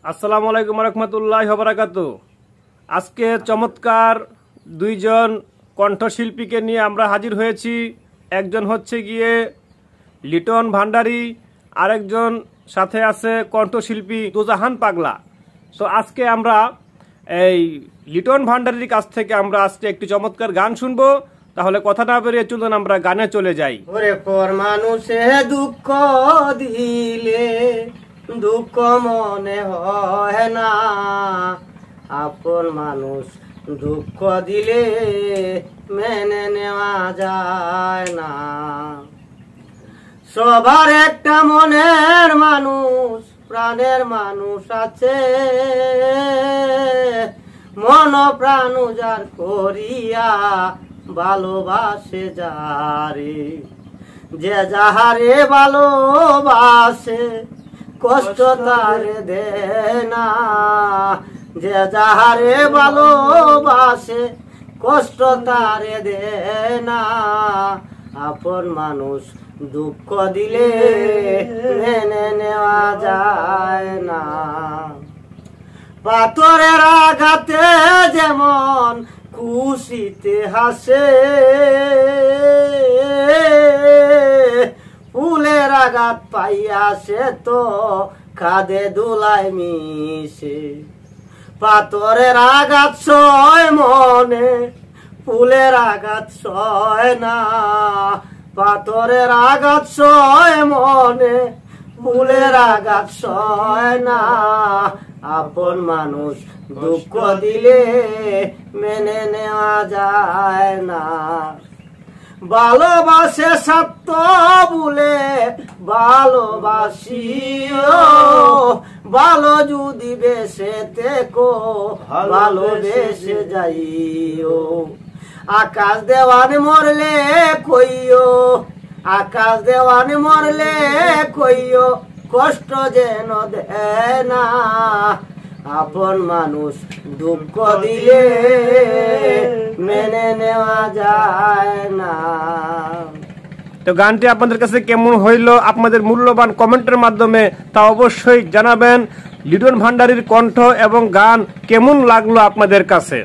আসসালামু আলাইকুম রহমতুল্লাহি ওয়া বারাকাতুহু। আজকে চমৎকার দুইজন কণ্ঠশিল্পীকে নিয়ে আমরা হাজির হয়েছি। একজন হচ্ছে গিয়ে লিটন ভান্ডারী, আরেকজন সাথে আছে কণ্ঠশিল্পী দুজাহান পাগলা। তো আজকে আমরা এই লিটন ভান্ডারীর কাছ থেকে আমরা আজকে একটি চমৎকার গান শুনবো। তাহলে কথা না বেরিয়ে চলুন আমরা গানে চলে যাই। ওরে পর মানুষে দুঃখ দিলে দুঃখ মনে হয় না, আপন মানুষ দুঃখ দিলে মেনে নেওয়া যায় না। সবার একটা মনের মানুষ, প্রাণের মানুষ আছে, মন প্রাণ উজাড় করিয়া ভালোবাসে যারে। যে যাহারে ভালোবাসে কষ্ট তারে দেয় না, যে যাহারে ভালোবাসে কষ্ট তারে দেয় না। আপন মানুষ দুঃখ দিলে মেনে নেওয়া যায় না। পাথরের আঘাতে যেমন খুশিতে হাসে, ফুলের আঘাত পাইয়া সে তো কাঁদে দুলাই মিশে। পাথরের আঘাত সয় মনে, ফুলের আঘাত সয় না। পাথরের আঘাত সয় মনে, ফুলের আঘাত সয় না। আপন মানুষ দুঃখ দিলে মেনে নেওয়া যায় না। ভালোবাসে সত্য বলে ভালোবাসিও, ভালো যদি বেসে থেকো ভালোবেসে যাইও। আকাশ দেওয়ান মরলে কইও, আকাশ দেওয়ান মরলে কইও, কষ্ট যেন দেয় না। আপন মানুষ দুঃখ দিলে মেনে নেওয়া যায় না। তো গানটি আপনাদের কাছে কেমন হইল আপনাদের মূল্যবান কমেন্টের মাধ্যমে তা অবশ্যই জানাবেন। লিটন ভান্ডারীর কণ্ঠ এবং গান কেমন লাগলো আপনাদের কাছে।